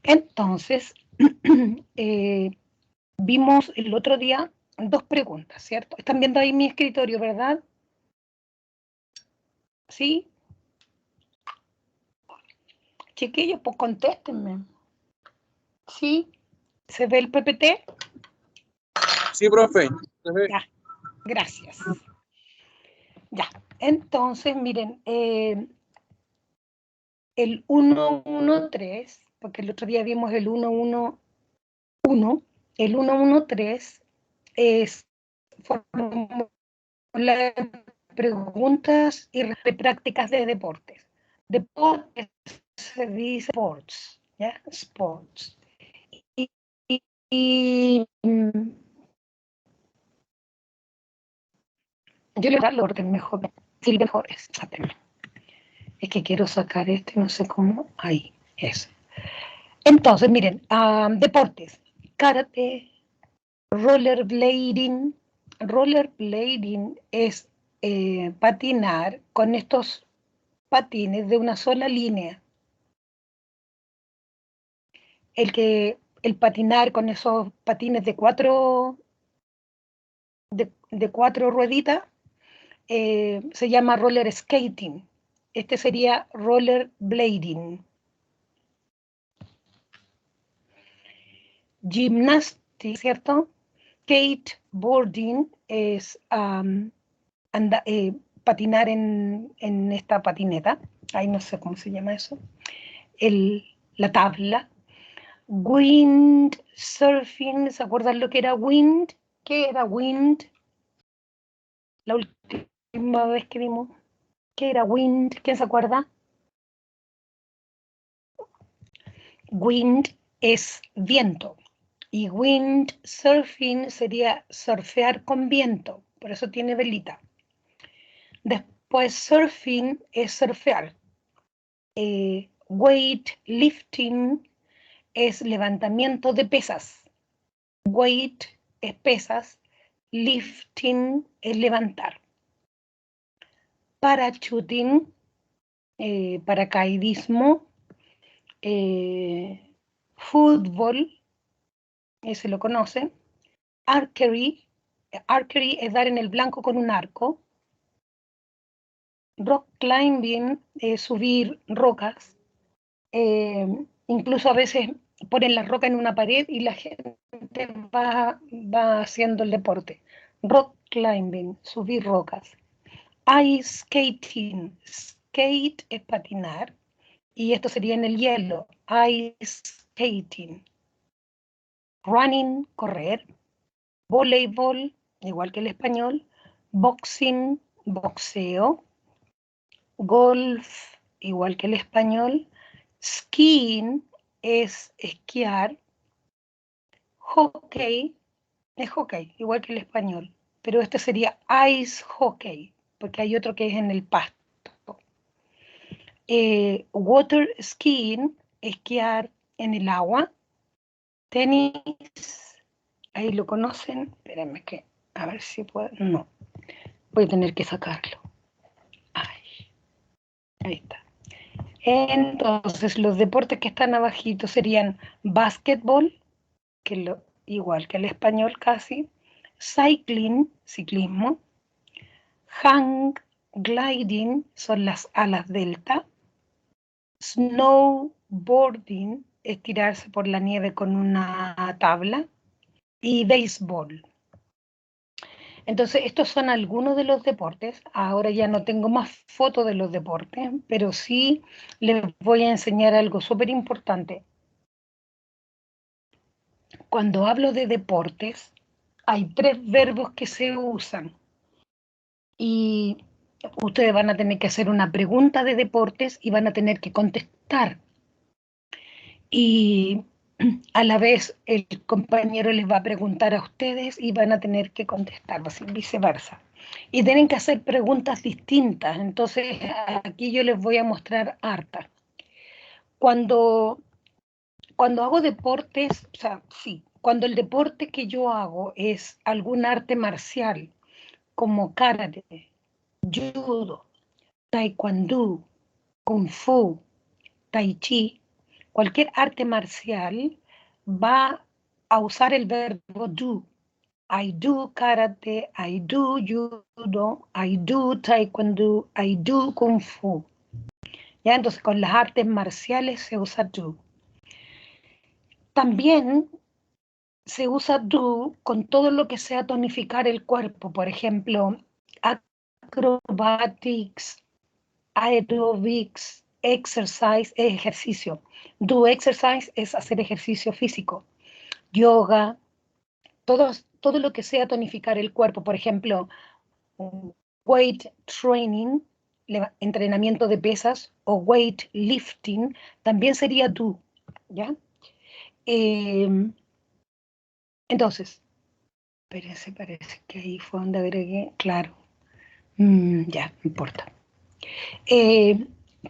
Entonces, vimos el otro día 2 preguntas, ¿cierto? Están viendo ahí mi escritorio, ¿verdad? ¿Sí? Chiquillos, pues contéstenme. ¿Sí? ¿Se ve el PPT? Sí, profe. Ya, gracias. Ya, entonces, miren, el 113, porque el otro día vimos el 111, el 113 es fórmula de preguntas y prácticas de deportes. Deportes se dice sports, ¿ya? Sports. Y yo le voy a dar el orden mejor, si mejor es. Es que quiero sacar este, no sé cómo, ahí, eso. Entonces, miren, deportes, karate, rollerblading. Rollerblading es patinar con estos patines de una sola línea. El patinar con esos patines de cuatro rueditas se llama roller skating. Este sería rollerblading. Gimnastics, ¿cierto? Skateboarding es patinar en esta patineta. Ahí no sé cómo se llama eso. La tabla. Windsurfing, ¿se acuerdan lo que era wind? ¿Qué era wind? La última vez que vimos. ¿Qué era wind? ¿Quién se acuerda? Wind es viento. Y windsurfing sería surfear con viento. Por eso tiene velita. Después surfing es surfear. Weightlifting es levantamiento de pesas. Weight es pesas. Lifting es levantar. Parachuting, paracaidismo. Fútbol, ese lo conocen. Archery es dar en el blanco con un arco. Rock climbing es subir rocas. Incluso a veces ponen la roca en una pared y la gente va haciendo el deporte. Rock climbing, subir rocas. Ice skating, skate es patinar y esto sería en el hielo. Ice skating. Running, correr. Voleibol, igual que el español. Boxing, boxeo. Golf, igual que el español. Skiing es esquiar. Hockey es hockey, igual que el español. Pero este sería ice hockey, porque hay otro que es en el pasto. Water skiing, esquiar en el agua. Tenis, ahí lo conocen. Espérenme que, a ver si puedo. No, voy a tener que sacarlo. Ahí está. Entonces, los deportes que están abajito serían básquetbol, igual que el español casi, cycling, ciclismo, hang gliding, son las alas delta, snowboarding, estirarse por la nieve con una tabla, y béisbol. Entonces, estos son algunos de los deportes. Ahora ya no tengo más fotos de los deportes, pero sí les voy a enseñar algo súper importante. Cuando hablo de deportes, hay 3 verbos que se usan y ustedes van a tener que hacer una pregunta de deportes y van a tener que contestar. Y a la vez el compañero les va a preguntar a ustedes y van a tener que contestar, viceversa. Y tienen que hacer preguntas distintas. Entonces, aquí yo les voy a mostrar harta. Cuando hago deportes, o sea, sí, cuando el deporte que yo hago es algún arte marcial, como karate, judo, taekwondo, kung fu, tai chi, Cualquier arte marcial va a usar el verbo do. I do karate, I do judo, I do taekwondo, I do kung fu. ¿Ya? Entonces con las artes marciales se usa do. También se usa do con todo lo que sea tonificar el cuerpo. Por ejemplo, acrobatics, aerobics, exercise es ejercicio. Do exercise es hacer ejercicio físico. Yoga, todo lo que sea tonificar el cuerpo. Por ejemplo, weight training, entrenamiento de pesas, o weight lifting, también sería do, ¿ya? Entonces, parece que ahí fue donde agregué, claro, ya, no importa.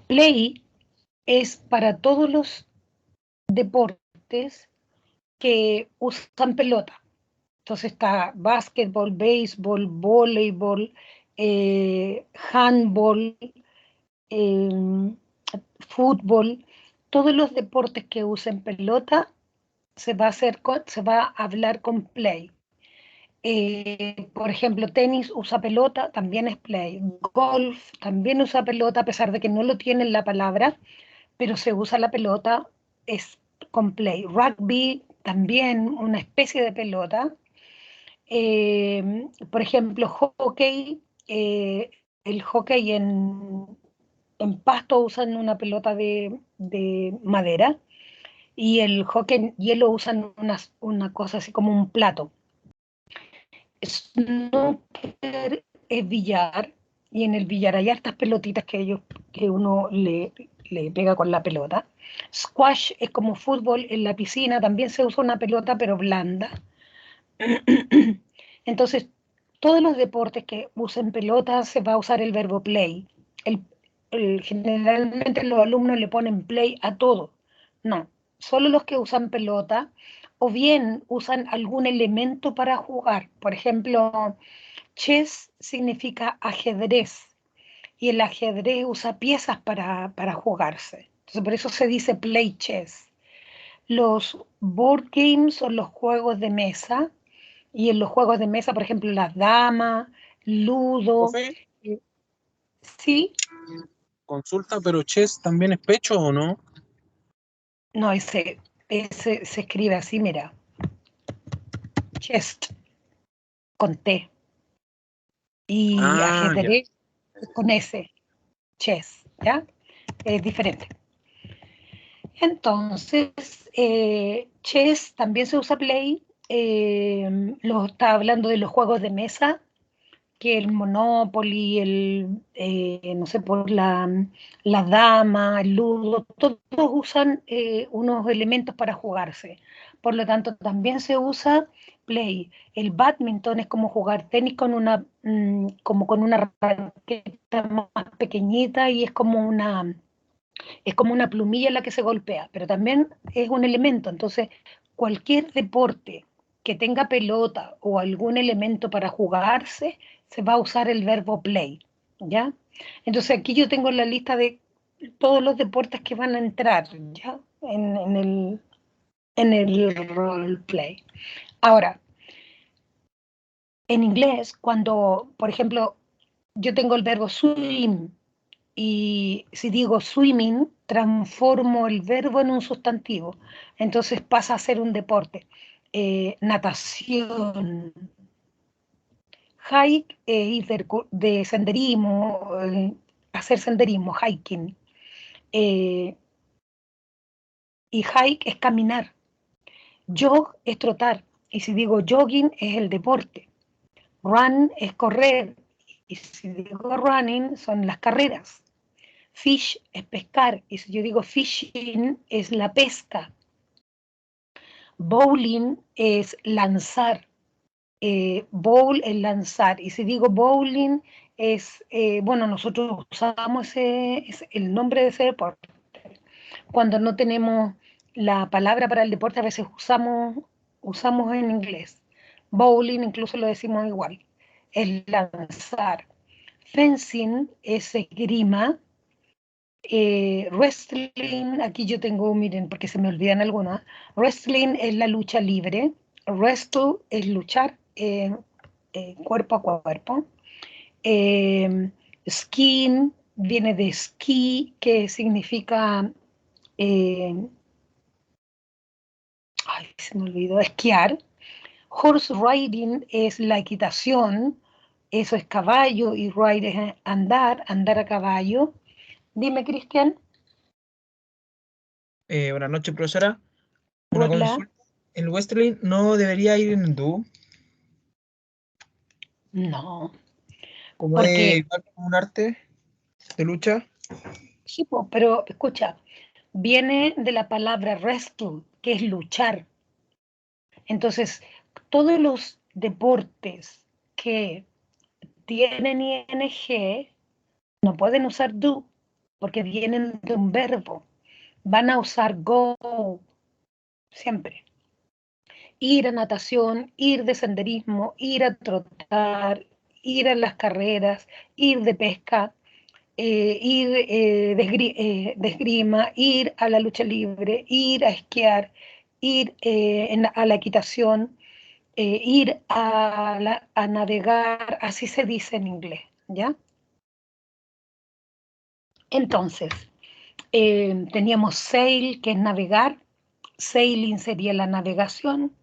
Play es para todos los deportes que usan pelota. Entonces está básquetbol, béisbol, voleibol, handball, fútbol, todos los deportes que usen pelota se va a hablar con play. Por ejemplo, tenis usa pelota, también es play. Golf también usa pelota, a pesar de que no lo tiene en la palabra, pero se usa la pelota, es con play. Rugby también una especie de pelota. Por ejemplo, hockey, el hockey en pasto usan una pelota de madera y el hockey en hielo usan una cosa así como un plato. Snooker es billar, y en el billar hay hartas pelotitas que uno le pega con la pelota. Squash es como fútbol en la piscina, también se usa una pelota pero blanda. Entonces, todos los deportes que usen pelota se va a usar el verbo play. Generalmente los alumnos le ponen play a todo. No, solo los que usan pelota o bien usan algún elemento para jugar. Por ejemplo, chess significa ajedrez y el ajedrez usa piezas para jugarse. Entonces, por eso se dice play chess. Los board games son los juegos de mesa y en los juegos de mesa, por ejemplo, las damas, ludo, Profe, sí, consulta, pero chess también es pecho o no? no, ese se escribe así, mira, chest, con T, y Ah, ya. ajedrez con S, chess, ¿ya? Es diferente. Entonces, chess también se usa play, lo está hablando de los juegos de mesa, que el Monopoly, no sé, por la dama, el ludo, todos usan unos elementos para jugarse. Por lo tanto, también se usa play. El badminton es como jugar tenis como con una raqueta más pequeñita y es como una plumilla en la que se golpea, pero también es un elemento. Entonces, cualquier deporte que tenga pelota o algún elemento para jugarse, se va a usar el verbo play, ¿ya? Entonces aquí yo tengo la lista de todos los deportes que van a entrar, ¿ya? En el roleplay. Ahora, en inglés, cuando, por ejemplo, yo tengo el verbo swim, y si digo swimming, transformo el verbo en un sustantivo. Entonces pasa a ser un deporte. Natación, hike, ir de senderismo, hacer senderismo, hiking. Eh, y hike es caminar. Jog es trotar. Y si digo jogging es el deporte. Run es correr. Y si digo running son las carreras. Fish es pescar, y si yo digo fishing es la pesca. Bowling es lanzar, bowl es lanzar, y si digo bowling es, bueno, nosotros usamos el nombre de ese deporte. Cuando no tenemos la palabra para el deporte, a veces usamos en inglés. Bowling incluso lo decimos igual, es lanzar. Fencing es esgrima, Wrestling, aquí yo tengo, miren, porque se me olvidan algunas. Wrestling es la lucha libre. Wrestle es luchar cuerpo a cuerpo. Skiing viene de ski, que significa, ay, se me olvidó, esquiar. Horse riding es la equitación, eso es caballo, y ride es andar, andar a caballo. Dime, Cristian. Buenas noches, profesora. Una Hola. consulta. ¿El wrestling no debería ir en dúo? No, Como es porque, igual como un arte de lucha. sí, po, pero escucha, viene de la palabra wrestle, que es luchar. Entonces, todos los deportes que tienen ing no pueden usar do, porque vienen de un verbo. Van a usar go siempre. Ir a natación, ir de senderismo, ir a trotar, ir a las carreras, ir de pesca, ir de esgrima, ir a la lucha libre, ir a esquiar, ir a la equitación, ir a navegar, así se dice en inglés, ¿ya? Entonces, teníamos sail, que es navegar, sailing sería la navegación,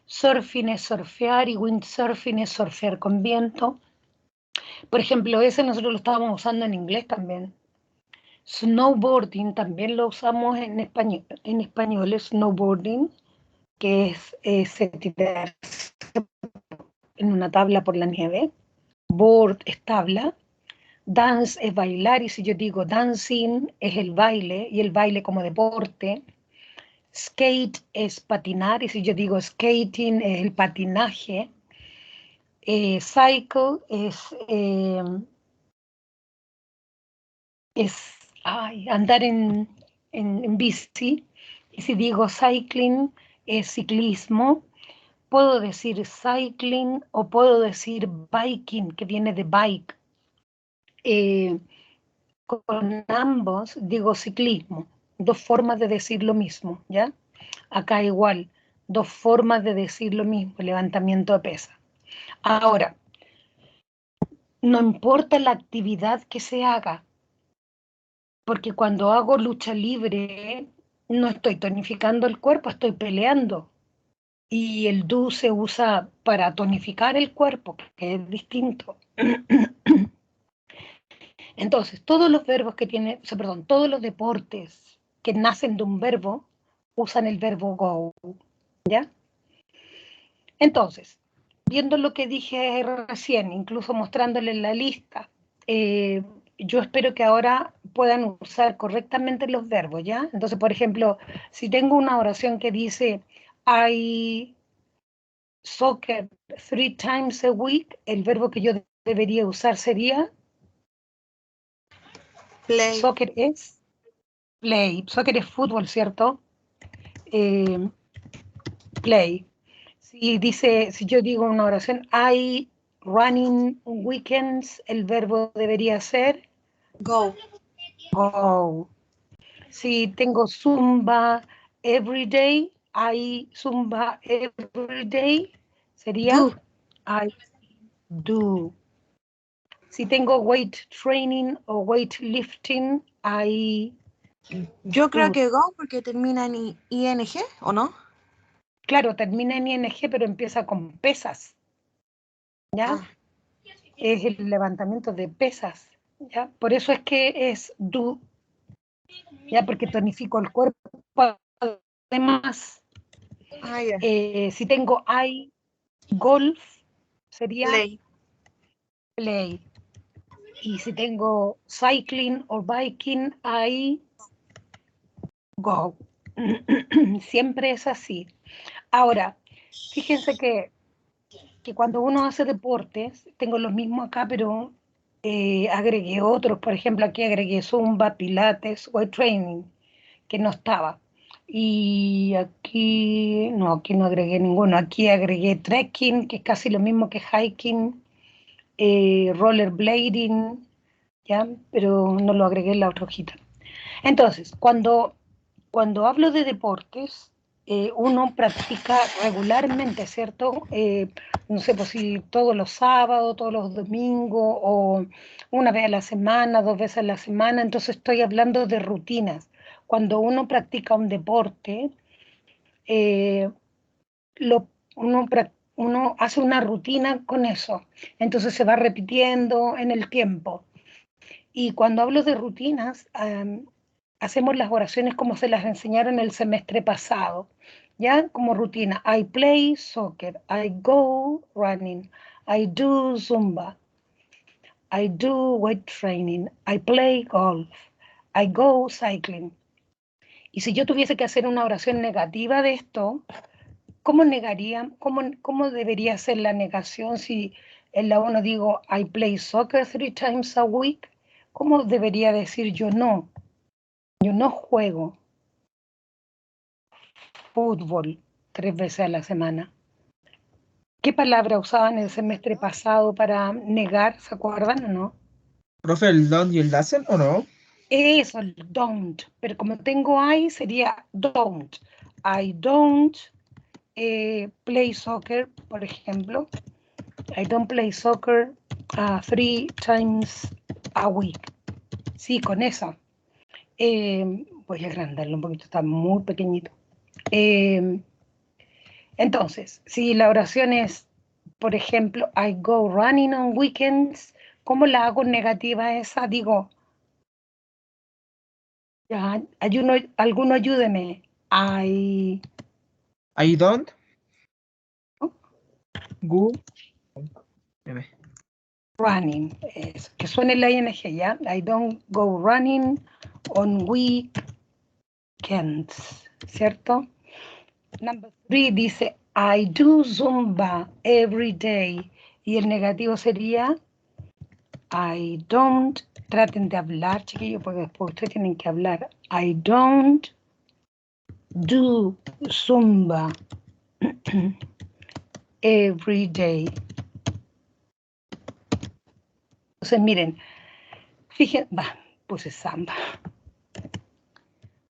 surfing es surfear y windsurfing es surfear con viento. Por ejemplo, ese nosotros lo estábamos usando en inglés también. Snowboarding también lo usamos en español es snowboarding, que es tirarse en una tabla por la nieve. Board es tabla. Dance es bailar, y si yo digo dancing es el baile, y el baile como deporte. Skate es patinar, y si yo digo skating es el patinaje. Cycle es andar en bici, y si digo cycling es ciclismo. Puedo decir cycling o puedo decir biking, que viene de bike. Con ambos digo ciclismo, dos formas de decir lo mismo, ¿ya? Acá igual, dos formas de decir lo mismo, levantamiento de pesa. Ahora, no importa la actividad que se haga, porque cuando hago lucha libre no estoy tonificando el cuerpo, estoy peleando. Y el do se usa para tonificar el cuerpo, que es distinto. Entonces, todos los verbos que tienen, o sea, perdón, todos los deportes que nacen de un verbo usan el verbo go, ¿ya? Entonces, viendo lo que dije recién, incluso mostrándole la lista, eh, yo espero que ahora puedan usar correctamente los verbos, ¿ya? Entonces, por ejemplo, si tengo una oración que dice I soccer 3 times a week, el verbo que yo debería usar sería Play. soccer es play, soccer es fútbol, ¿cierto? Play. Si yo digo una oración, I running weekends, el verbo debería ser Go. go. Si tengo zumba every day, I zumba every day, sería Do. I do. Si tengo weight training o weight lifting, I Yo creo do. que go porque termina en ing, ¿o no? Claro, termina en ing, pero empieza con pesas, ¿ya? Ah, Es el levantamiento de pesas, ¿ya? Por eso es que es do, ¿ya? Porque tonifico el cuerpo. Además, ya. si tengo I golf, sería Play. play. Y si tengo cycling o biking, I go. Siempre es así. Ahora, fíjense que cuando uno hace deportes, tengo los mismos acá, pero agregué otros. Por ejemplo, aquí agregué Zumba, Pilates, Weight Training, que no estaba. Y aquí no agregué ninguno. Aquí agregué trekking, que es casi lo mismo que hiking, rollerblading, ¿ya? Pero no lo agregué en la otra hojita. Entonces, cuando hablo de deportes, uno practica regularmente, ¿cierto? No sé, pues si todos los sábados, todos los domingos, o una vez a la semana, 2 veces a la semana, entonces estoy hablando de rutinas. Cuando uno practica un deporte, eh, uno hace una rutina con eso, entonces se va repitiendo en el tiempo. Y cuando hablo de rutinas, hacemos las oraciones como se las enseñaron el semestre pasado, ¿ya? Como rutina. I play soccer, I go running, I do Zumba, I do weight training, I play golf, I go cycling. Y si yo tuviese que hacer una oración negativa de esto, ¿cómo negaría, cómo debería ser la negación si en la 1 digo I play soccer 3 times a week? ¿Cómo debería decir yo no? Yo no juego fútbol 3 veces a la semana. ¿Qué palabra usaban el semestre pasado para negar? ¿Se acuerdan o no? Profe, ¿el don't y el doesn't o no? Eso, el don't. Pero como tengo I, sería don't. I don't play soccer, por ejemplo. I don't play soccer 3 times a week. Sí, con eso. Voy a agrandarlo un poquito, está muy pequeñito. Entonces, si la oración es, por ejemplo, I go running on weekends, ¿cómo la hago negativa esa? Digo, ya, alguno ayúdeme. I don't go. Dime. running, que suene la ing, ¿ya? I don't go running on weekends, ¿cierto? Number 3 dice, I do Zumba every day. Y el negativo sería, I don't, traten de hablar, chiquillos, porque después ustedes tienen que hablar. I don't do Zumba every day. Entonces, miren, fíjense, puse samba.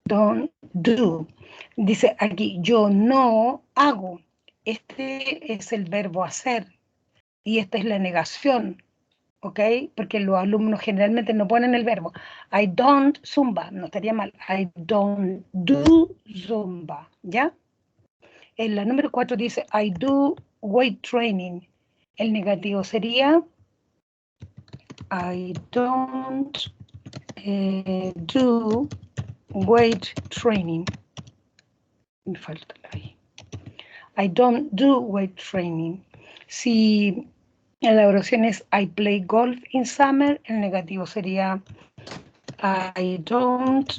Don't do. Dice aquí, yo no hago. Este es el verbo hacer. Y esta es la negación. ¿Ok? Porque los alumnos generalmente no ponen el verbo. I don't Zumba, no estaría mal. I don't do Zumba, ¿ya? En la número 4 dice, I do weight training. El negativo sería, I don't do weight training. Me falta ahí. I don't do weight training. Si la oración es I play golf in summer, el negativo sería I don't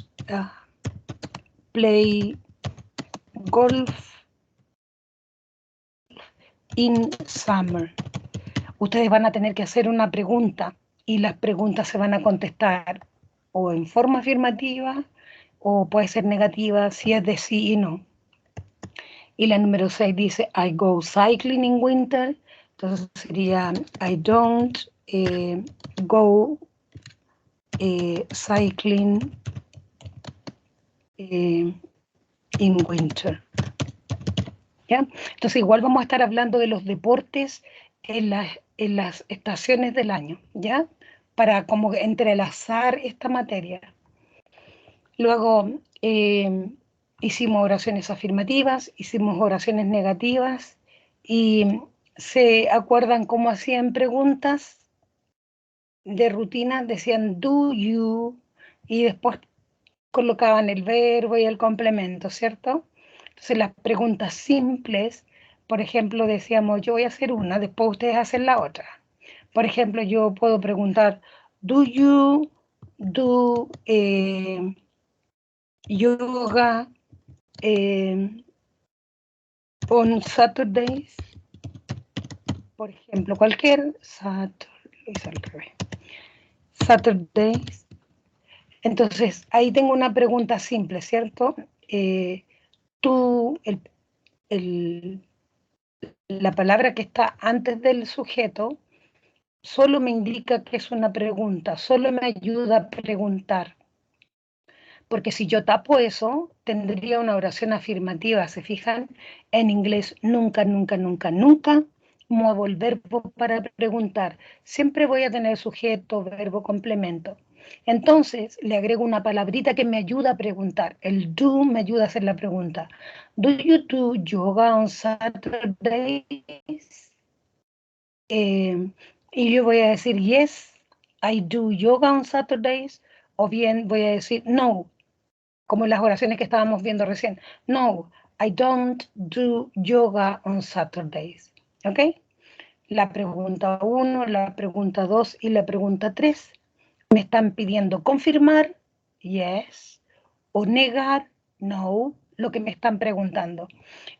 play golf in summer. Ustedes van a tener que hacer una pregunta y las preguntas se van a contestar o en forma afirmativa o puede ser negativa si es de sí y no. Y la número 6 dice I go cycling in winter. Entonces sería I don't go cycling in winter. ¿Ya? Entonces igual vamos a estar hablando de los deportes en las estaciones del año, ¿ya? Para como entrelazar esta materia. Luego hicimos oraciones afirmativas, hicimos oraciones negativas y se acuerdan cómo hacían preguntas de rutina, decían do you y después colocaban el verbo y el complemento, ¿cierto? Entonces las preguntas simples, por ejemplo, decíamos yo voy a hacer una, después ustedes hacen la otra. Por ejemplo, yo puedo preguntar, do you do yoga on Saturdays? Por ejemplo, cualquier Saturdays. Entonces, ahí tengo una pregunta simple, ¿cierto? Tú, la palabra que está antes del sujeto solo me indica que es una pregunta, solo me ayuda a preguntar. Porque si yo tapo eso, tendría una oración afirmativa, ¿se fijan? En inglés, nunca, nunca, nunca, nunca muevo el verbo para preguntar. Siempre voy a tener sujeto, verbo, complemento. Entonces, le agrego una palabrita que me ayuda a preguntar. El do me ayuda a hacer la pregunta. ¿Do you do yoga on Saturdays? Y yo voy a decir, yes, I do yoga on Saturdays. O bien voy a decir, no, como las oraciones que estábamos viendo recién. No, I don't do yoga on Saturdays. ¿Ok? La pregunta 1, la pregunta 2 y la pregunta 3 me están pidiendo confirmar, yes, o negar, no, lo que me están preguntando.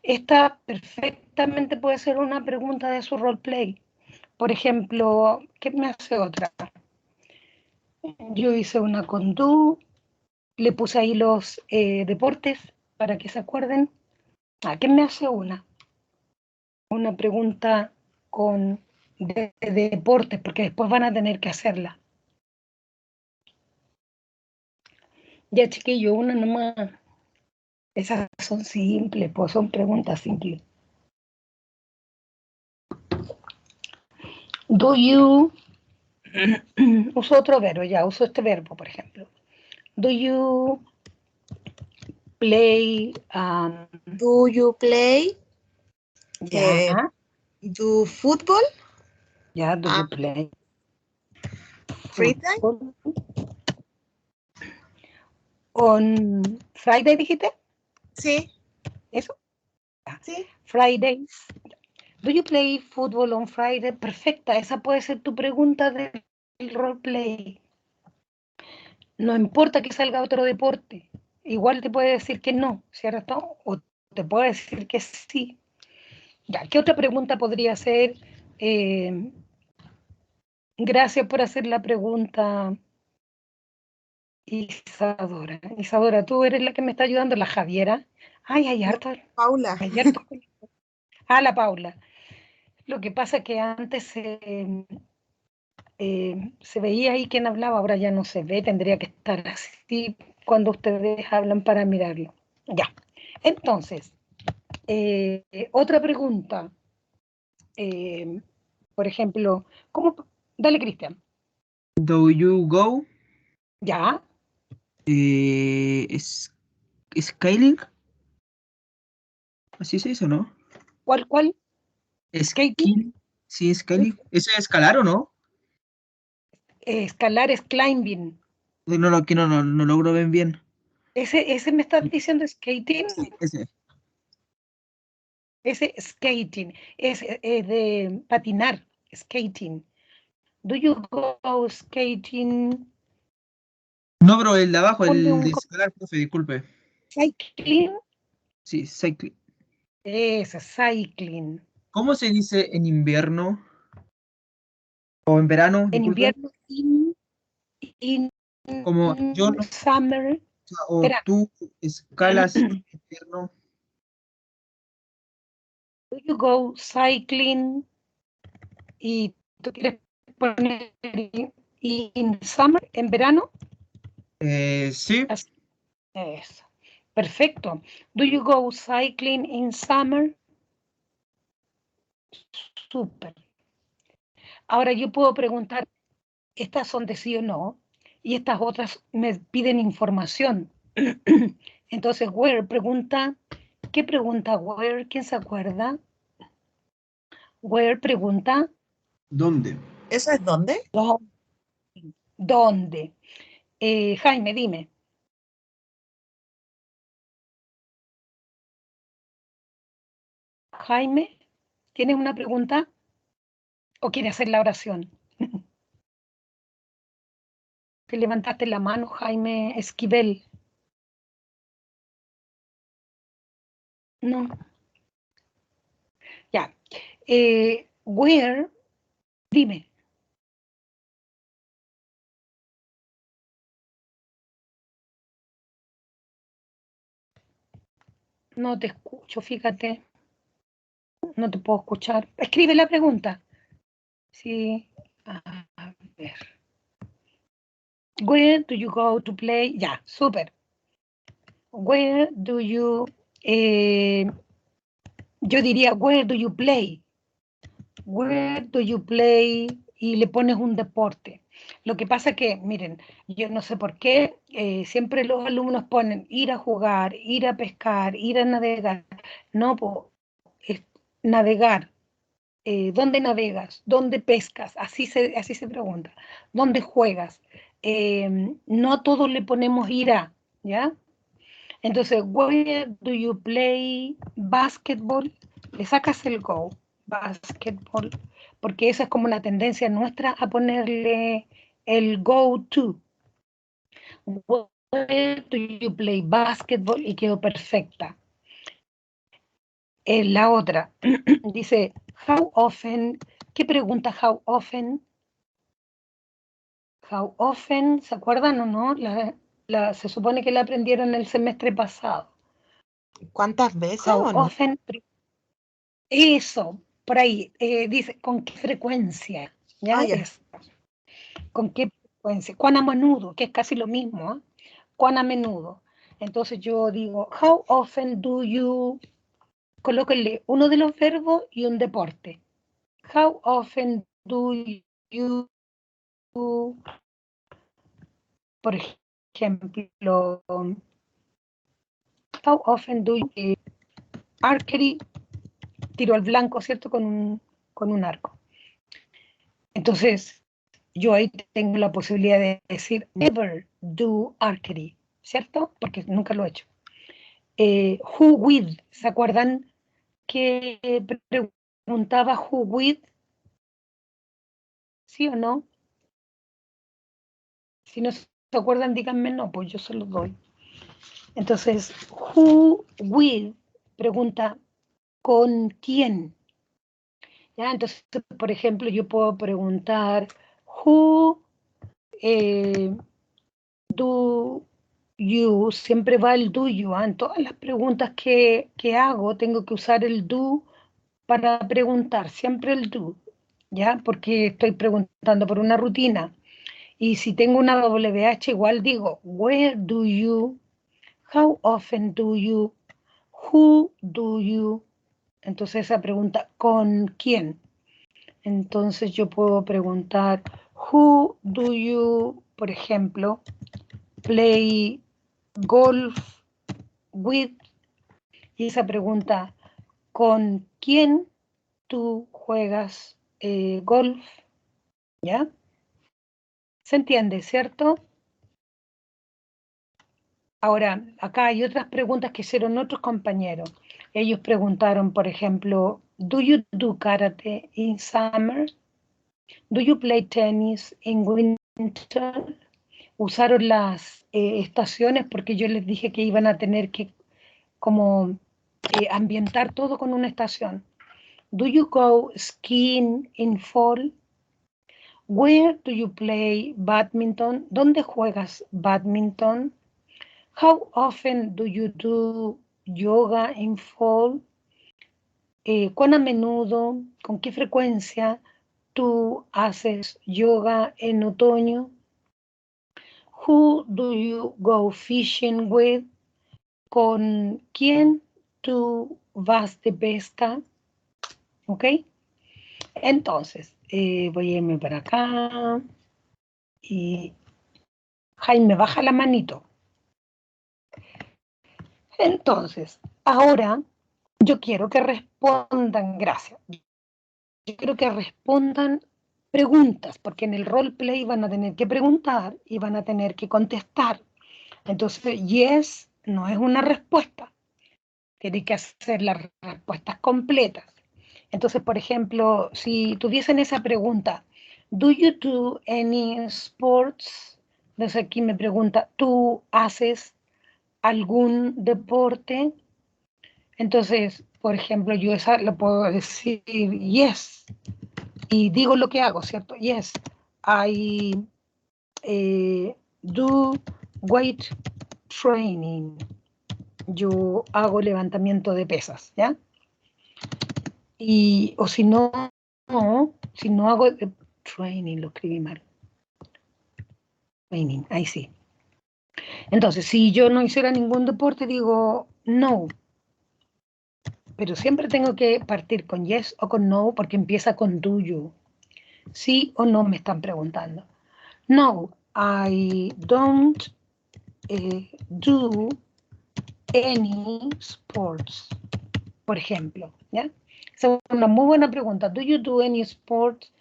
Esta perfectamente puede ser una pregunta de su roleplay. Por ejemplo, ¿qué me hace otra? Yo hice una con do, le puse ahí los deportes para que se acuerden. ¿A qué me hace una? Una pregunta con de deportes, porque después van a tener que hacerla. Ya, chiquillo, una nomás. Esas son simples, pues son preguntas simples. Do you... uso otro verbo, ya, uso este verbo, por ejemplo. Do you play... Do you play? ya, Do football? ya, do you play Free time? football? On Friday, dijiste, Sí, ¿eso? sí. Fridays. Do you play football on Friday? Perfecta, esa puede ser tu pregunta del roleplay. No importa que salga otro deporte, igual te puede decir que no, ¿cierto? O te puede decir que sí. Ya, ¿qué otra pregunta podría ser? Gracias por hacer la pregunta, Isadora. Isadora, tú eres la que me está ayudando, la Javiera. Ay, hay No, harto, Paula. hay harto. Ah, la Paula. Lo que pasa es que antes se veía ahí quién hablaba, ahora ya no se ve, tendría que estar así cuando ustedes hablan para mirarlo. Ya. Entonces, otra pregunta. Eh, por ejemplo, ¿cómo? Dale, Cristian. Do you go ¿Ya? es, scaling? Así se dice, ¿no? ¿Cuál? ¿Skating? Skill. Sí, scaling. ¿Eso es escalar o no? Escalar es climbing. No, no, que no logro ver bien. Ese me estás diciendo skating. Sí, ese. Ese skating es de patinar, skating. Do you go skating? No, pero el de abajo, Ponle el un de escalar, profe, disculpe. cycling. Sí, cycling. Es cycling. ¿Cómo se dice en invierno? O en verano, En disculpe. invierno, in Como yo no, summer, o verano. tú escalas en invierno. Do you go cycling? Y tú quieres poner in summer, en verano. Sí, Así. Eso. Perfecto. Do you go cycling in summer? Súper. Ahora yo puedo preguntar, estas son de sí o no, y estas otras me piden información. Entonces, where pregunta, ¿qué pregunta where? ¿Quién se acuerda? Where pregunta, ¿dónde? ¿Eso es dónde? ¿dónde? Jaime, dime. Jaime, ¿tienes una pregunta o quieres hacer la oración? Te levantaste la mano, Jaime Esquivel. No, ya. Where, dime. No te escucho, fíjate. No te puedo escuchar. Escribe la pregunta. Sí, A ver. Where do you go to play? Ya, súper. Where do you... yo diría, where do you play? Where do you play? Y le pones un deporte. Lo que pasa que, miren, yo no sé por qué, siempre los alumnos ponen ir a jugar, ir a pescar, ir a navegar. No, es navegar. ¿Dónde navegas? ¿Dónde pescas? Así se pregunta. ¿Dónde juegas? No todos le ponemos ir a, ¿ya? Entonces, where do you play basketball? Le sacas el go, basketball, porque esa es como una tendencia nuestra a ponerle el go to. Where do you play basketball? Y quedó perfecta. La otra dice, how often, ¿qué pregunta how often? How often, ¿se acuerdan o no? Se supone que la aprendieron el semestre pasado. ¿Cuántas veces How o no? often, eso, por ahí, dice, ¿con qué frecuencia? ¿Ya? Ah, ya. Es, ¿con qué frecuencia? ¿Cuán a menudo? Que es casi lo mismo, ¿eh? ¿Cuán a menudo? Entonces yo digo, how often do you... Colóquenle uno de los verbos y un deporte. How often do you... Por ejemplo, how often do you... archery, tiro al blanco, ¿cierto? Con un arco. Entonces, yo ahí tengo la posibilidad de decir never do archery, ¿cierto? Porque nunca lo he hecho. Who with, ¿se acuerdan que preguntaba who with? ¿Sí o no? Si no se acuerdan, díganme no, pues yo se los doy. Entonces, who with pregunta ¿con quién? ¿Ya? Entonces, por ejemplo, yo puedo preguntar who do you, siempre va el do you, ¿eh? En todas las preguntas que hago tengo que usar el do para preguntar, siempre el do, ¿ya? Porque estoy preguntando por una rutina. Y si tengo una WH, igual digo, where do you, how often do you, who do you. Entonces esa pregunta, ¿con quién? Entonces yo puedo preguntar, who do you, por ejemplo, play golf with? Y esa pregunta, ¿con quién tú juegas golf? ¿Ya? ¿Se entiende, cierto? Ahora, acá hay otras preguntas que hicieron otros compañeros. Ellos preguntaron, por ejemplo, ¿do you do karate in summer? ¿Do you play tennis in winter? Usaron las estaciones porque yo les dije que iban a tener que como ambientar todo con una estación. Do you go skiing in fall? Where do you play badminton? ¿Dónde juegas badminton? How often do you do yoga in fall? ¿Cuán a menudo, con qué frecuencia tú haces yoga en otoño? Who do you go fishing with? ¿Con quién tú vas de pesca? ¿Ok? Entonces, voy a irme para acá y Jaime, baja la manito. Entonces, ahora yo quiero que respondan, gracias. Yo quiero que respondan preguntas, porque en el roleplay van a tener que preguntar y van a tener que contestar. Entonces, yes no es una respuesta. Tiene que hacer las respuestas completas. Entonces, por ejemplo, si tuviesen esa pregunta, ¿do you do any sports? Entonces aquí me pregunta, ¿tú haces algún deporte? Entonces, por ejemplo, yo esa lo puedo decir yes. Y digo lo que hago, ¿cierto? Yes, I do weight training. Yo hago levantamiento de pesas, ¿ya? Y, o si no hago training, lo escribí mal. Training, ahí sí. Entonces, si yo no hiciera ningún deporte, digo no. Pero siempre tengo que partir con yes o con no, porque empieza con do you. Sí o no me están preguntando. No, I don't do any sports, por ejemplo, ¿ya? Esa es una muy buena pregunta. Do you do any sports?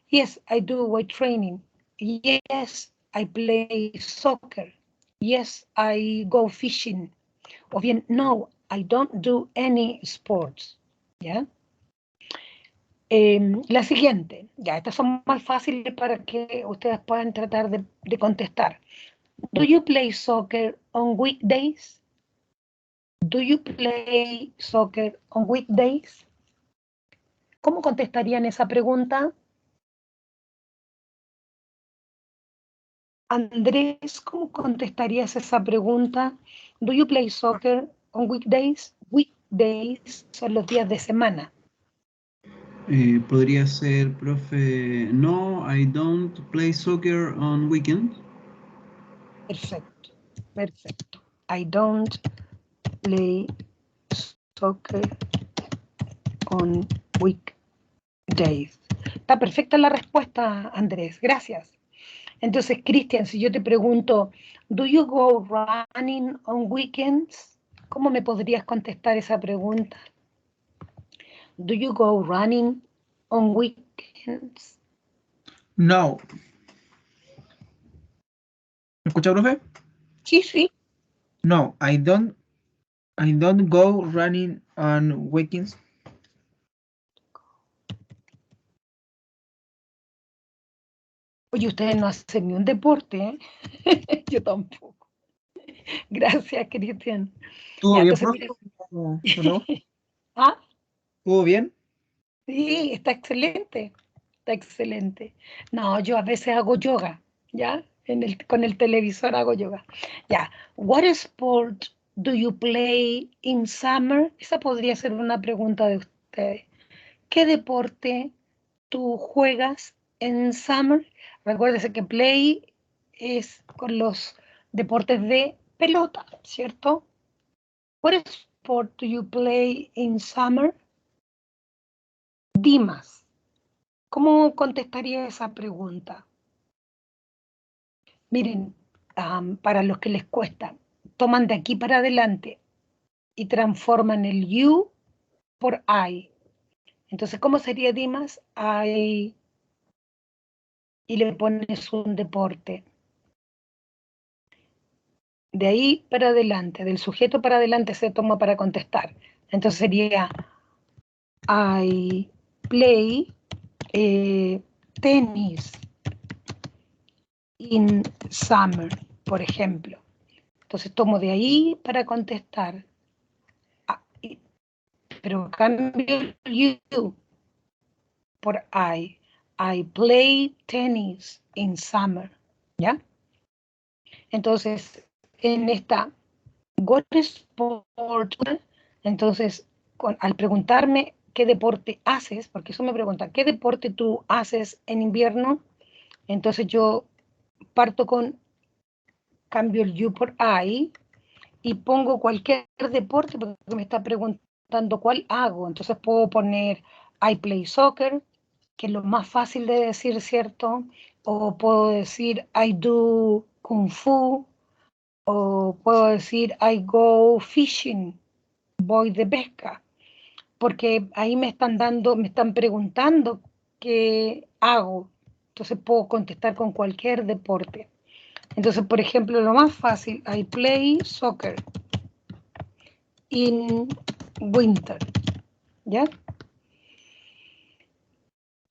Yes, I do weight training. Yes, I play soccer. Yes, I go fishing. O bien, no, I don't do any sports, ¿ya? La siguiente, ya, estas son más fáciles para que ustedes puedan tratar de contestar. Do you play soccer on weekdays? Do you play soccer on weekdays? ¿Cómo contestarían esa pregunta? Andrés, ¿cómo contestarías esa pregunta? Do you play soccer on weekdays? Weekdays son los días de semana. Podría ser, profe, no, I don't play soccer on weekends. Perfecto, perfecto. I don't play soccer on weekdays. Está perfecta la respuesta, Andrés. Gracias. Entonces, Cristian, si yo te pregunto, ¿do you go running on weekends? ¿Cómo me podrías contestar esa pregunta? Do you go running on weekends? No. ¿Me escucha, profe? Sí, sí. No, I don't go running on weekends. Oye, ustedes no hacen ni un deporte, ¿eh? Yo tampoco. Gracias, Cristian. ¿Estuvo Ya, bien, entonces, profe? mira. ¿O no? ¿Ah? ¿Estuvo bien? Sí, está excelente. Está excelente. No, yo a veces hago yoga, ¿ya? Con el televisor hago yoga. Ya. What sport do you play in summer? Esa podría ser una pregunta de ustedes. ¿Qué deporte tú juegas en summer? Recuérdese que play es con los deportes de pelota, ¿cierto? What sport do you play in summer? Dimas. ¿Cómo contestaría esa pregunta? Miren, para los que les cuesta, toman de aquí para adelante y transforman el you por I. Entonces, ¿cómo sería Dimas? I, y le pones un deporte. De ahí para adelante, del sujeto para adelante se toma para contestar. Entonces sería I play tenis in summer, por ejemplo. Entonces tomo de ahí para contestar. Pero cambio el you por I. I play tennis in summer. ¿Ya? Entonces, en esta what sport, entonces, al preguntarme qué deporte haces, porque eso me pregunta, ¿qué deporte tú haces en invierno? Entonces yo parto con, cambio el you por I y pongo cualquier deporte porque me está preguntando cuál hago. Entonces puedo poner I play soccer, que es lo más fácil de decir, ¿cierto? O puedo decir I do kung fu, o puedo decir I go fishing, voy de pesca, porque ahí me están preguntando qué hago. Entonces puedo contestar con cualquier deporte. Entonces, por ejemplo, lo más fácil, I play soccer in winter, ¿ya?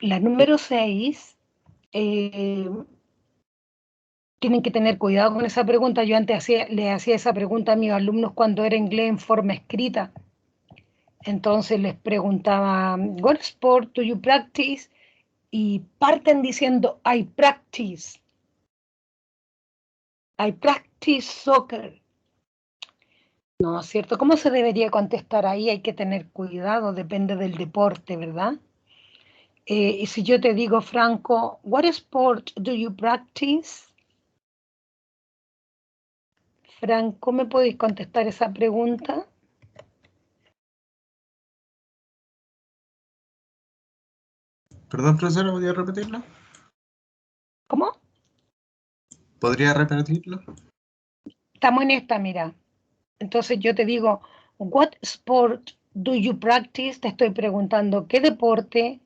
La número 6, tienen que tener cuidado con esa pregunta. Yo antes le hacía esa pregunta a mis alumnos cuando era inglés en forma escrita. Entonces les preguntaba, what sport do you practice? Y parten diciendo, I practice soccer. No, ¿cierto? ¿Cómo se debería contestar ahí? Hay que tener cuidado, depende del deporte, ¿verdad? Y si yo te digo, Franco, what sport do you practice? Franco, ¿me podéis contestar esa pregunta? Perdón, profesora, ¿podría repetirlo? ¿Cómo? ¿Podría repetirlo? Estamos en esta, mira. Entonces yo te digo, what sport do you practice? Te estoy preguntando, ¿qué deporte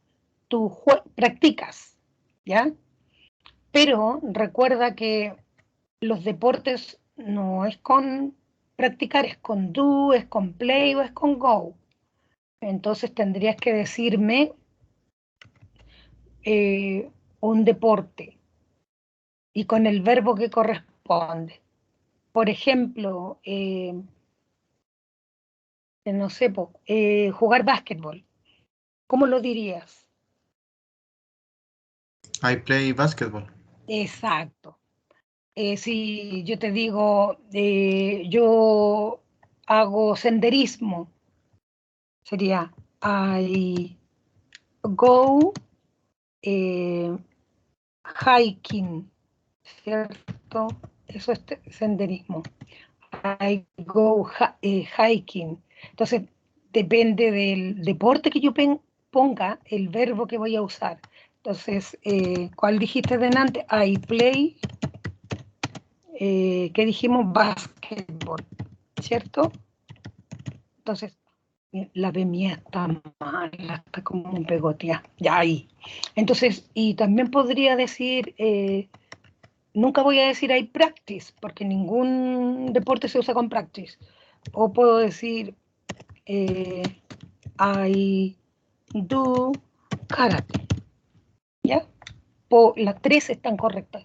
tú practicas? ¿Ya? Pero recuerda que los deportes no es con practicar, es con do, es con play o es con go. Entonces tendrías que decirme un deporte y con el verbo que corresponde. Por ejemplo, no sé, jugar básquetbol. ¿Cómo lo dirías? I play basketball. Exacto. Si yo te digo, yo hago senderismo, sería I go hiking, ¿cierto? Eso es senderismo. I go hiking. Entonces, depende del deporte que yo ponga, el verbo que voy a usar. Entonces, ¿cuál dijiste delante? I play, ¿qué dijimos? Basketball, ¿cierto? Entonces, la B mía está mala, está como un pegotea. Ya ahí. Entonces, y también podría decir, nunca voy a decir I practice, porque ningún deporte se usa con practice. O puedo decir I do karate. ¿Ya? Las tres están correctas.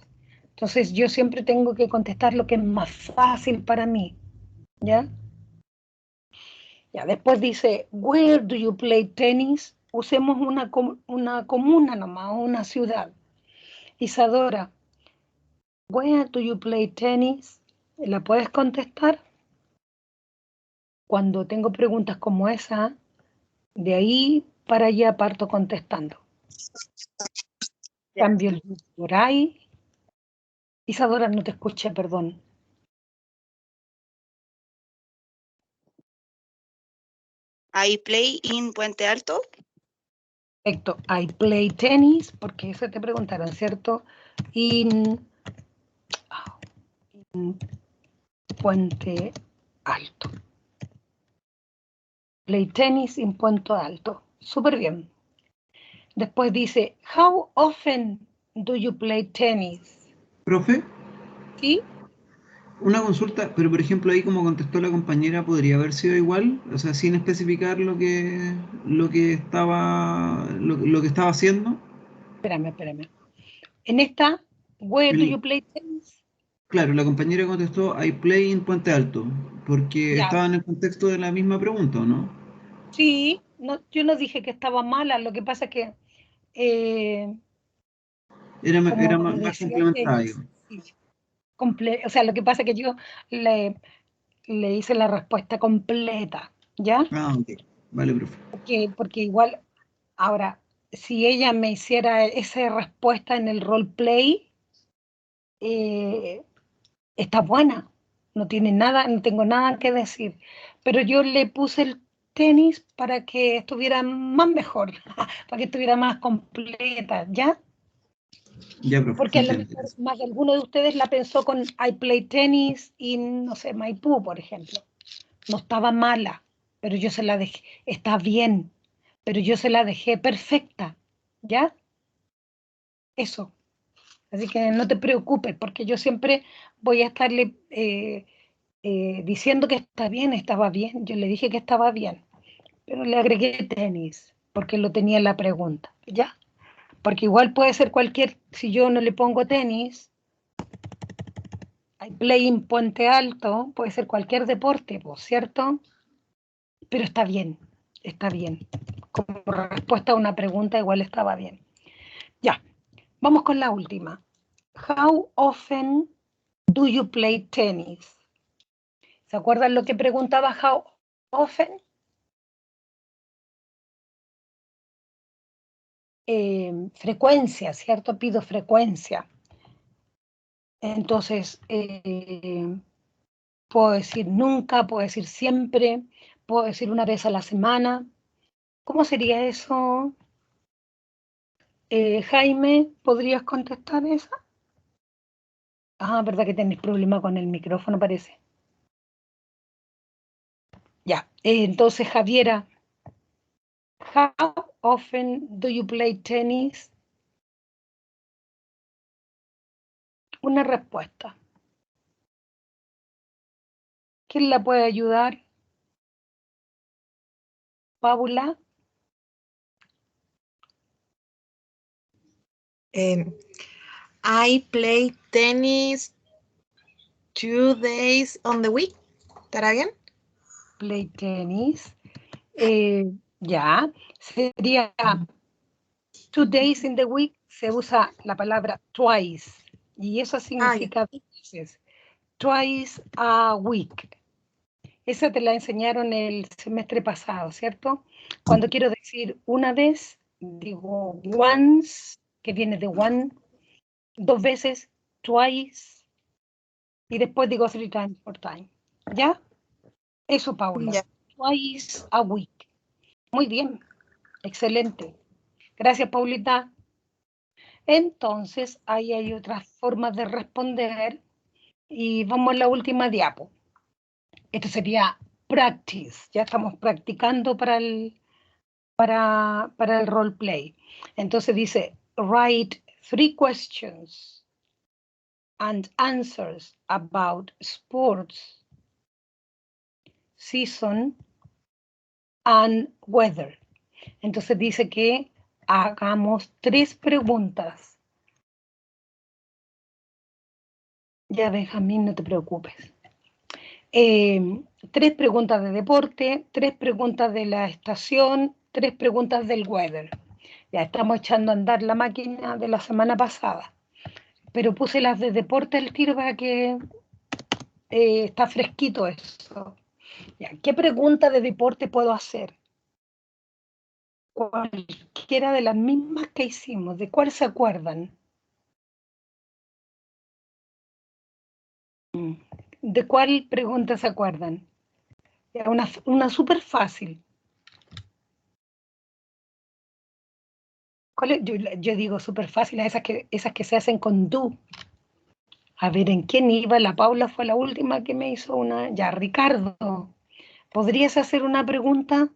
Entonces yo siempre tengo que contestar lo que es más fácil para mí. ¿Ya? Ya, después dice, where do you play tennis? Usemos una comuna nomás, una ciudad. Isadora, where do you play tennis? ¿La puedes contestar? Cuando tengo preguntas como esa, de ahí para allá parto contestando. Cambio el por ahí. Isadora, no te escuché, perdón. I play in Puente Alto. Perfecto. I play tennis, porque eso te preguntaron, ¿cierto? In Puente Alto. Play tennis in Puente Alto. Súper bien. Después dice, how often do you play tennis? Profe, ¿Sí? una consulta, pero por ejemplo ahí como contestó la compañera, ¿podría haber sido igual? O sea, sin especificar lo que estaba haciendo. Espérame. En esta, where do you play tennis? Claro, la compañera contestó I play in Puente Alto, porque Ya, estaba en el contexto de la misma pregunta, ¿o no? sí, no, yo no dije que estaba mala, lo que pasa es que, como Era lo más decía ella, complementario. sí, o sea, lo que pasa es que yo le hice la respuesta completa, ¿ya? Ah, ok. Vale, profe. Porque igual, ahora, si ella me hiciera esa respuesta en el roleplay, está buena, no tiene nada, no tengo nada que decir, pero yo le puse el tenis para que estuviera más mejor, para que estuviera más completa, ¿ya? Ya, profe, se Porque a lo entiende. mejor más de alguno de ustedes la pensó con I play tennis en, no sé, Maipú, por ejemplo. No estaba mala, pero yo se la dejé, está bien, pero yo se la dejé perfecta, ¿ya? Eso. Así que no te preocupes, porque yo siempre voy a estarle diciendo que está bien, estaba bien. Yo le dije que estaba bien, pero le agregué tenis, porque lo tenía en la pregunta, ¿ya? Porque igual puede ser cualquier, si yo no le pongo tenis, hay play en Puente Alto, puede ser cualquier deporte, pues, ¿cierto? Pero está bien. Como respuesta a una pregunta, igual estaba bien. Ya, vamos con la última. How often do you play tennis? ¿Se acuerdan lo que preguntaba how often? frecuencia, ¿cierto? Pido frecuencia. Entonces, puedo decir nunca, puedo decir siempre, puedo decir una vez a la semana. ¿Cómo sería eso? Jaime, ¿podrías contestar esa? Ah, verdad que tenés problema con el micrófono, parece. Ya, entonces Javiera, how often do you play tennis? Una respuesta. ¿Quién la puede ayudar? Paula. I play tennis 2 days on the week. ¿Estará bien? Play tennis. Ya, sería 2 days in the week, se usa la palabra twice, y eso significa veces. Twice a week. Esa te la enseñaron el semestre pasado, ¿cierto? Cuando quiero decir una vez, digo once, que viene de one, 2 veces, twice, y después digo 3 times, 4 times. ¿Ya? Eso, Paula. Ya. Twice a week. Muy bien. Excelente. Gracias, Paulita. Entonces, ahí hay otras formas de responder. Y vamos a la última diapo. Esto sería practice. Ya estamos practicando para el roleplay. Entonces dice, write 3 questions and answers about sports, season, and weather. Entonces dice que hagamos 3 preguntas. Ya, Benjamín, no te preocupes. 3 preguntas de deporte, 3 preguntas de la estación, 3 preguntas del weather. Ya estamos echando a andar la máquina de la semana pasada, pero puse las de deporte al tiro para que está fresquito eso. Ya, ¿qué pregunta de deporte puedo hacer? Cualquiera de las mismas que hicimos. ¿De cuál se acuerdan? ¿De cuál pregunta se acuerdan? Ya, una súper fácil. Yo digo súper fácil a esas que se hacen con do. A ver, ¿en quién iba? La Paula fue la última que me hizo una. Ya, Ricardo, ¿podrías hacer una pregunta?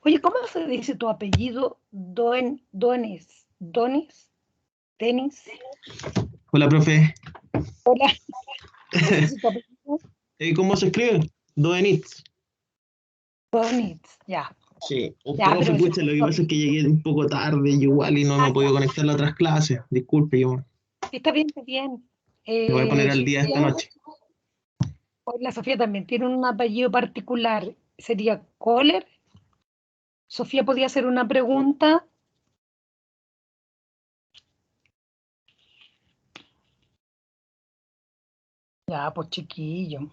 Oye, ¿cómo se dice tu apellido? Donis. ¿Donis? ¿Denis? Hola, profe. Hola. ¿Cómo se dice tu apellido? ¿Cómo se escribe? Doenitz. Donis, ya. Sí, Ya, profe, pero pucha, lo que pasa es que llegué un poco tarde y igual y no me he podido conectar a otras clases. Disculpe, yo está bien, está bien. me voy a poner al día esta noche. La Sofía también tiene un apellido particular. ¿Sería Kohler? Sofía, ¿podía hacer una pregunta? Ya, pues chiquillo.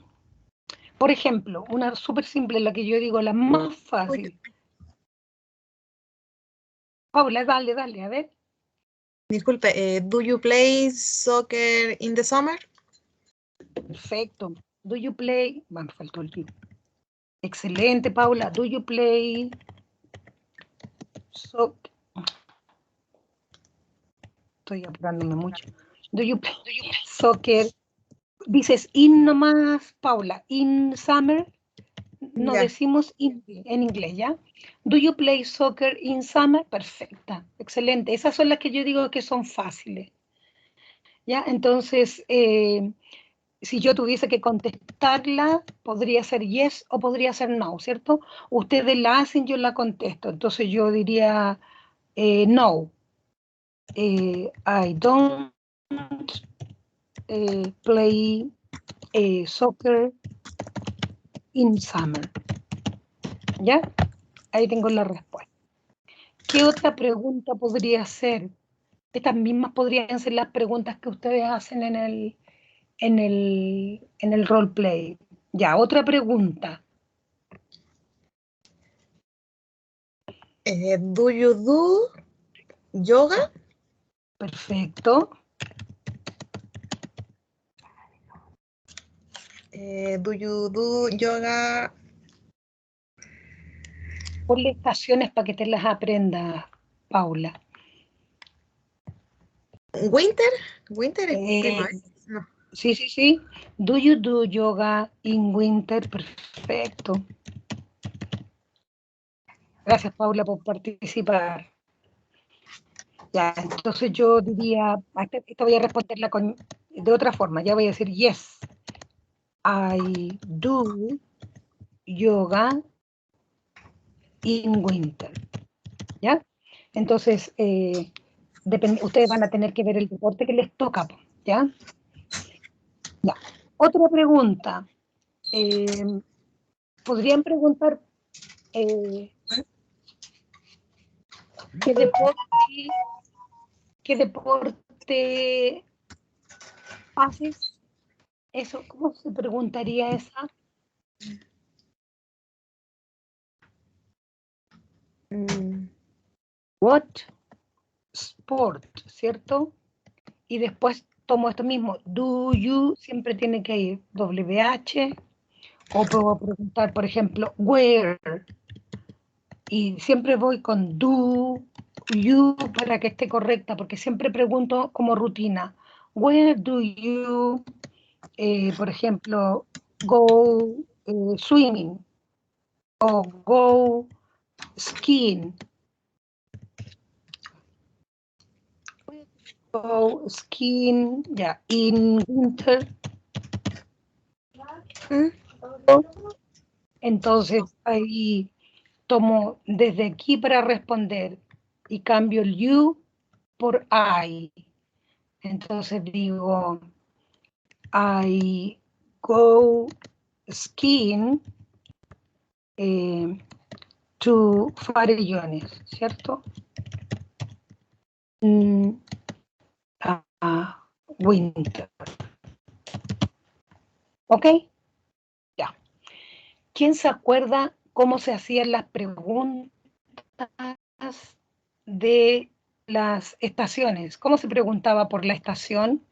Por ejemplo, una súper simple, la que yo digo, la más fácil. Paula, dale, a ver. Disculpe, do you play soccer in the summer? Perfecto. Do you play? Bueno, faltó el tío. Excelente, Paula. Do you play soccer? Estoy apurándome mucho. Do you play soccer? Dices in nomás, Paula. In summer. No Ya. decimos in en inglés, ¿ya? Do you play soccer in summer? Perfecta. Excelente. Esas son las que yo digo que son fáciles. ¿Ya? Entonces, si yo tuviese que contestarla, podría ser yes o podría ser no, ¿cierto? Ustedes la hacen, yo la contesto. Entonces yo diría no. I don't play soccer in summer. ¿Ya? Ahí tengo la respuesta. ¿Qué otra pregunta podría ser? Estas mismas podrían ser las preguntas que ustedes hacen en el roleplay. Ya, otra pregunta. Do you do yoga. Perfecto. Do you do yoga? Ponle estaciones para que te las aprendas, Paula. Winter. Winter es Eh, primaria. No. Sí, sí, sí. Do you do yoga in winter? Perfecto. Gracias, Paula, por participar. Ya, entonces yo diría, esto voy a responderla de otra forma. Ya voy a decir, yes, I do yoga in winter. ¿Ya? Entonces, ustedes van a tener que ver el deporte que les toca, ¿ya? Ya. Otra pregunta. ¿Podrían preguntar qué deporte haces? Eso, ¿cómo se preguntaría esa? What sport, ¿cierto? Y después tomo esto mismo. Do you siempre tiene que ir WH. O puedo preguntar, por ejemplo, where. Y siempre voy con do you para que esté correcta, porque siempre pregunto como rutina. Where do you, por ejemplo, go swimming o go skiing? Go skiing, ya, in winter. Entonces ahí tomo desde aquí para responder y cambio el you por I. Entonces digo, I go skiing to Farellones, ¿cierto? Winter. ¿Ok? Ya. ¿Quién se acuerda cómo se hacían las preguntas de las estaciones? ¿Cómo se preguntaba por la estación?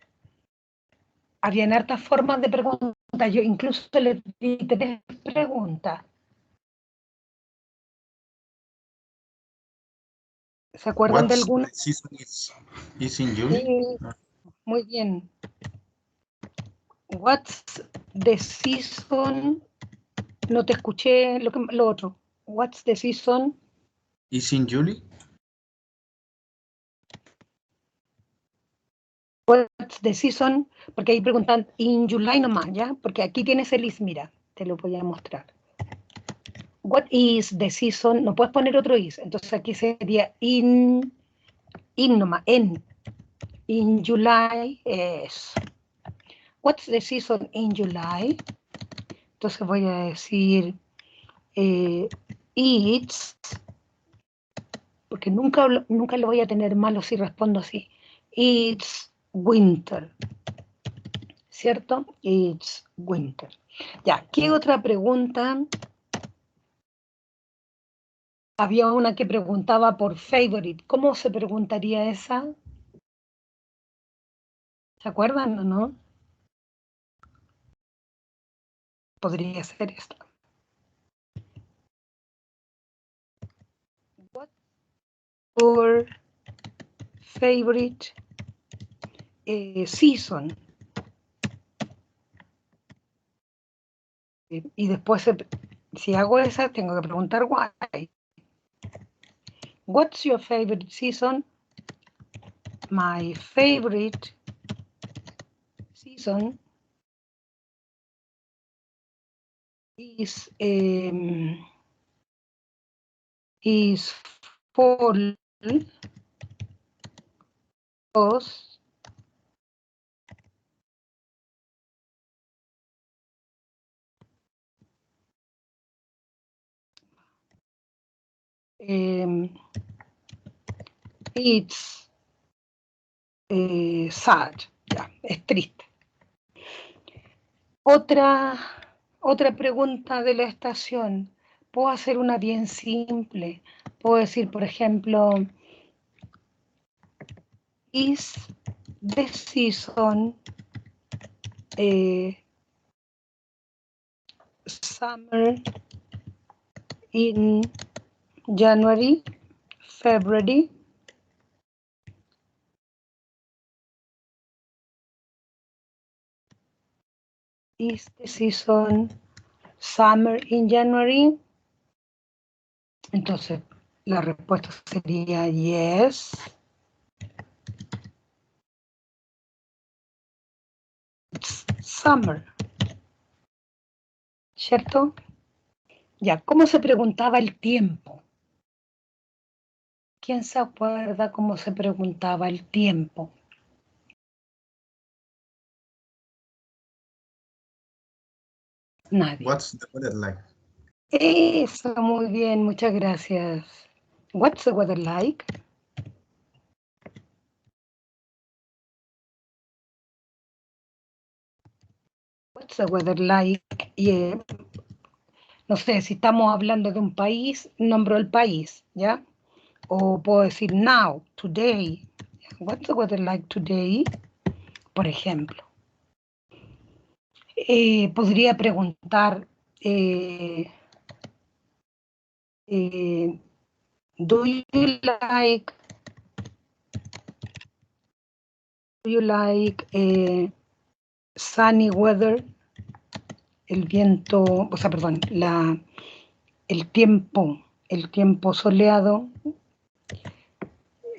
Habían hartas formas de preguntas. Yo incluso le di 3 preguntas. ¿Se acuerdan de What's alguna? the season is in July? Sí, muy bien. What's the season? No te escuché lo otro. What's the season? Is in July? What's the season? Porque ahí preguntan in July nomás, ¿ya? Porque aquí tienes el is, mira, te lo voy a mostrar. What is the season? No puedes poner otro is. Entonces aquí sería in nomás, in July es. What's the season in July? Entonces voy a decir it's, porque nunca lo voy a tener malo si respondo así. It's winter. ¿Cierto? It's winter. Ya, ¿qué otra pregunta? Había una que preguntaba por favorite. ¿Cómo se preguntaría esa? ¿Se acuerdan o no? Podría ser esta. What's your favorite season? Y después, si hago esa, tengo que preguntar why. What's your favorite season? My favorite season is fall, because it's sad, ya, es triste. Otra pregunta de la estación. Puedo hacer una bien simple. Puedo decir, por ejemplo, Is the season summer in January, February? Is the season summer in January? Entonces, la respuesta sería yes. It's summer. ¿Cierto? Ya, ¿cómo se preguntaba el tiempo? ¿Quién se acuerda cómo se preguntaba el tiempo? Nadie. What's the weather like? Eso, muy bien, muchas gracias. What's the weather like? What's the weather like? Yeah. No sé, si estamos hablando de un país, nombro el país, ¿ya? O puedo decir now, today. What's the weather like today? Por ejemplo. Podría preguntar, do you like sunny weather? El viento, o sea, perdón, el tiempo soleado.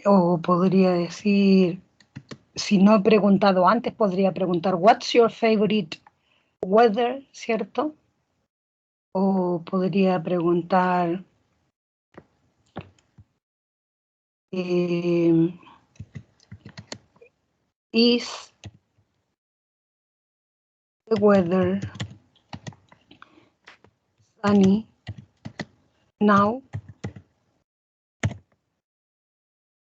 O podría decir, si no he preguntado antes, podría preguntar, what's your favorite weather, ¿cierto? O podría preguntar, is the weather sunny now?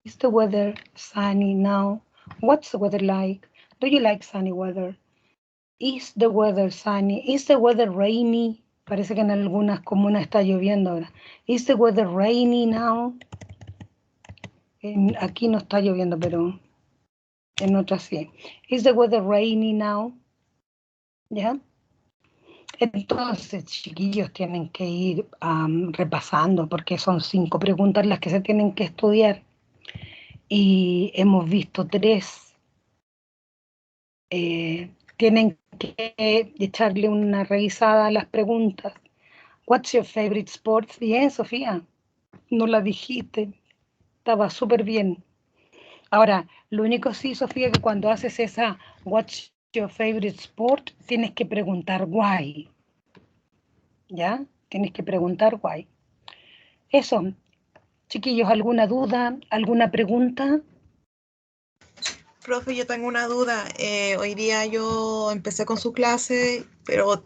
Is the weather sunny now? What's the weather like? Do you like sunny weather? Is the weather sunny? Is the weather rainy? Parece que en algunas comunas está lloviendo ahora. Is the weather rainy now? Aquí no está lloviendo, pero en otras sí. Is the weather rainy now? ¿Ya? Entonces, chiquillos, tienen que ir repasando porque son 5 preguntas las que se tienen que estudiar. Y hemos visto 3. Tienen que echarle una revisada a las preguntas. What's your favorite sport? Bien, Sofía, no la dijiste. Estaba súper bien. Ahora, lo único sí, Sofía, que cuando haces esa what's your favorite sport, tienes que preguntar why. ¿Ya? Tienes que preguntar why. Eso. Chiquillos, ¿alguna duda? ¿Alguna pregunta? Profe, yo tengo una duda. Hoy día yo empecé con su clase, pero